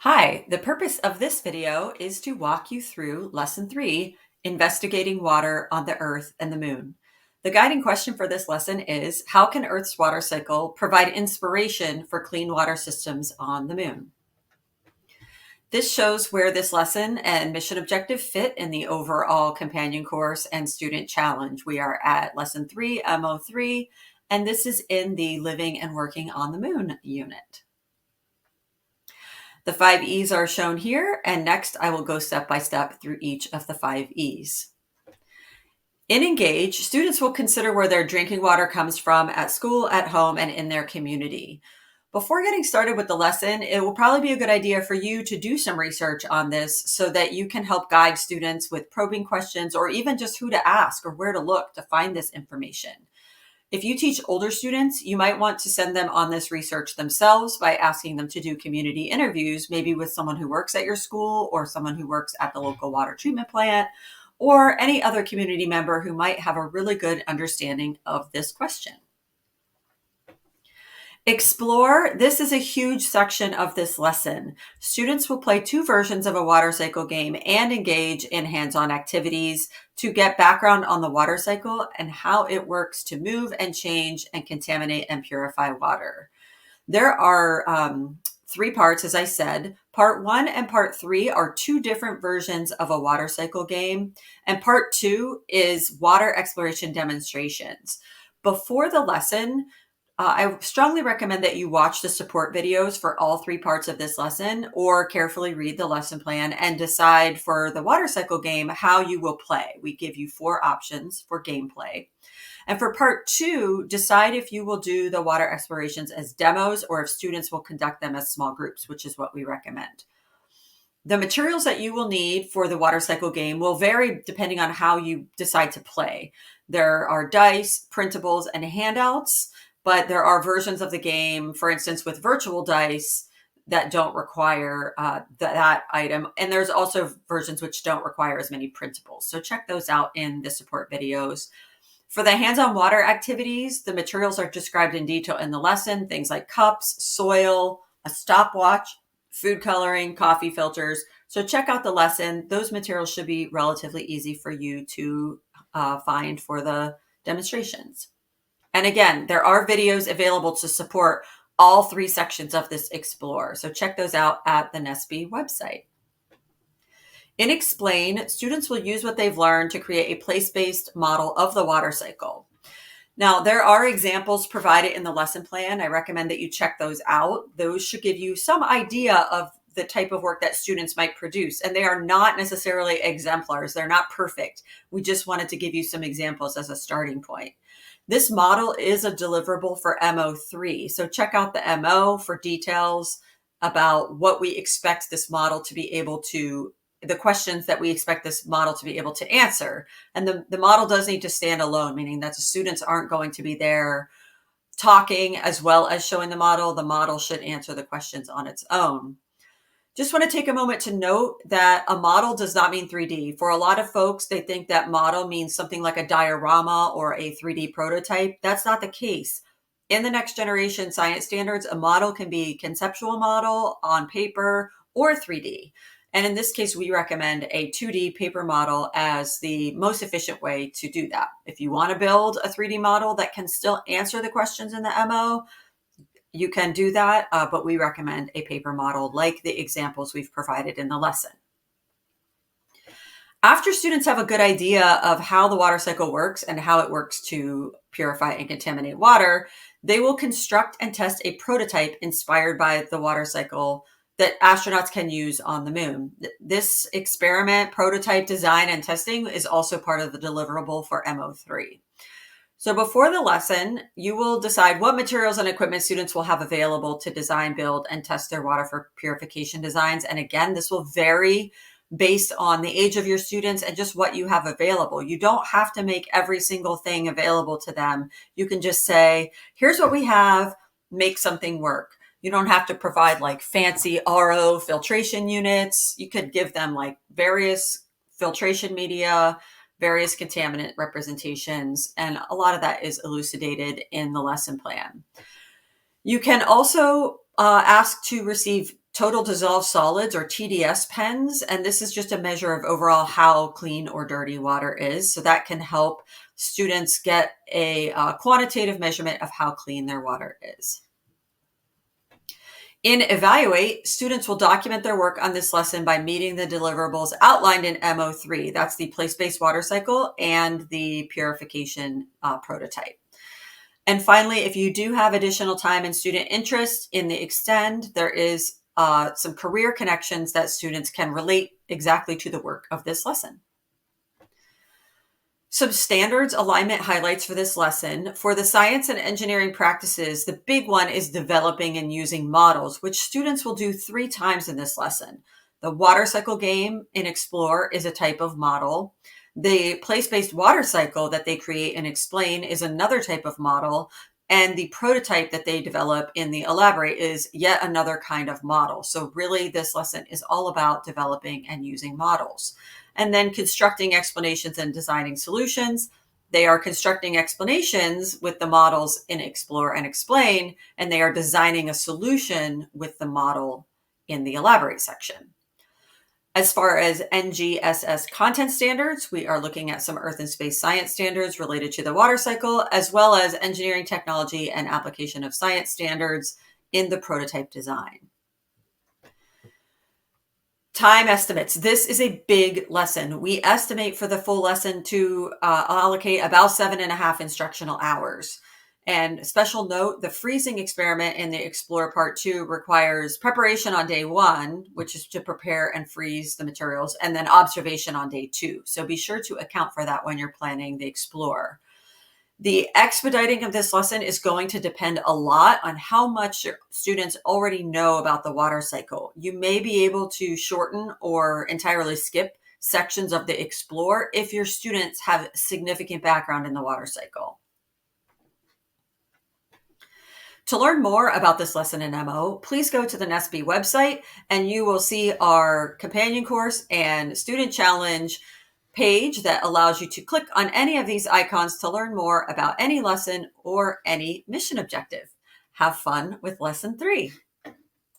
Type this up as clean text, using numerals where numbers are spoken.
Hi, the purpose of this video is to walk you through Lesson 3, Investigating Water on the Earth and the Moon. The guiding question for this lesson is, how can Earth's water cycle provide inspiration for clean water systems on the Moon? This shows where this lesson and mission objective fit in the overall companion course and student challenge. We are at Lesson 3, MO-3, and this is in the Living and Working on the Moon unit. The 5 E's are shown here, and next I will go step by step through each of the 5 E's. In Engage, students will consider where their drinking water comes from at school, at home, and in their community. Before getting started with the lesson, it will probably be a good idea for you to do some research on this so that you can help guide students with probing questions or even just who to ask or where to look to find this information. If you teach older students, you might want to send them on this research themselves by asking them to do community interviews, maybe with someone who works at your school or someone who works at the local water treatment plant or any other community member who might have a really good understanding of this question. Explore. This is a huge section of this lesson. Students will play 2 versions of a water cycle game and engage in hands-on activities to get background on the water cycle and how it works to move and change and contaminate and purify water. There are 3 parts, as I said. Part 1 and Part 3 are 2 different versions of a water cycle game, and Part 2 is water exploration demonstrations. Before the lesson, I strongly recommend that you watch the support videos for all 3 parts of this lesson or carefully read the lesson plan and decide for the water cycle game how you will play. We give you 4 options for gameplay. And for part 2, decide if you will do the water explorations as demos or if students will conduct them as small groups, which is what we recommend. The materials that you will need for the water cycle game will vary depending on how you decide to play. There are dice, printables, and handouts. But there are versions of the game, for instance, with virtual dice that don't require that item. And there's also versions which don't require as many printables. So check those out in the support videos. For the hands-on water activities, the materials are described in detail in the lesson, things like cups, soil, a stopwatch, food coloring, coffee filters. So check out the lesson. Those materials should be relatively easy for you to find for the demonstrations. And again, there are videos available to support all 3 sections of this Explore. So check those out at the NESB website. In Explain, students will use what they've learned to create a place-based model of the water cycle. Now, there are examples provided in the lesson plan. I recommend that you check those out. Those should give you some idea of the type of work that students might produce. And they are not necessarily exemplars. They're not perfect. We just wanted to give you some examples as a starting point. This model is a deliverable for MO-3. So check out the MO for details about what we expect this model to be able to, the questions that we expect this model to be able to answer. And the model does need to stand alone, meaning that the students aren't going to be there talking as well as showing the model. The model should answer the questions on its own. Just want to take a moment to note that a model does not mean 3D. For a lot of folks, they think that model means something like a diorama or a 3D prototype. That's not the case. In the next generation science standards, a model can be conceptual model on paper or 3D. And in this case, we recommend a 2D paper model as the most efficient way to do that. If you want to build a 3D model that can still answer the questions in the MO, you can do that, but we recommend a paper model like the examples we've provided in the lesson. After students have a good idea of how the water cycle works and how it works to purify and contaminate water, they will construct and test a prototype inspired by the water cycle that astronauts can use on the moon. This experiment, prototype design, and testing is also part of the deliverable for MO-3. So before the lesson, you will decide what materials and equipment students will have available to design, build, and test their water for purification designs. And again, this will vary based on the age of your students and just what you have available. You don't have to make every single thing available to them. You can just say, here's what we have, make something work. You don't have to provide like fancy RO filtration units. You could give them like various filtration media, various contaminant representations, and a lot of that is elucidated in the lesson plan. You can also ask to receive total dissolved solids, or TDS pens, and this is just a measure of overall how clean or dirty water is. So that can help students get a quantitative measurement of how clean their water is. In Evaluate, students will document their work on this lesson by meeting the deliverables outlined in MO-3. That's the place-based water cycle and the purification prototype. And finally, if you do have additional time and student interest in the Extend, there is some career connections that students can relate exactly to the work of this lesson. Some standards alignment highlights for this lesson. For the science and engineering practices, the big one is developing and using models, which students will do 3 times in this lesson. The water cycle game in Explore is a type of model. The place-based water cycle that they create and explain is another type of model. And the prototype that they develop in the Elaborate is yet another kind of model. So really, this lesson is all about developing and using models. And then constructing explanations and designing solutions. They are constructing explanations with the models in Explore and Explain, and they are designing a solution with the model in the Elaborate section. As far as NGSS content standards, we are looking at some earth and space science standards related to the water cycle, as well as engineering, technology, and application of science standards in the prototype design. Time estimates. This is a big lesson. We estimate for the full lesson to allocate about 7.5 instructional hours. And special note, the freezing experiment in the Explore Part 2 requires preparation on day 1, which is to prepare and freeze the materials, and then observation on day 2. So be sure to account for that when you're planning the Explore. The expediting of this lesson is going to depend a lot on how much students already know about the water cycle. You may be able to shorten or entirely skip sections of the Explore if your students have significant background in the water cycle. To learn more about this lesson in MO, please go to the NESB website and you will see our companion course and student challenge page that allows you to click on any of these icons to learn more about any lesson or any mission objective. Have fun with lesson 3.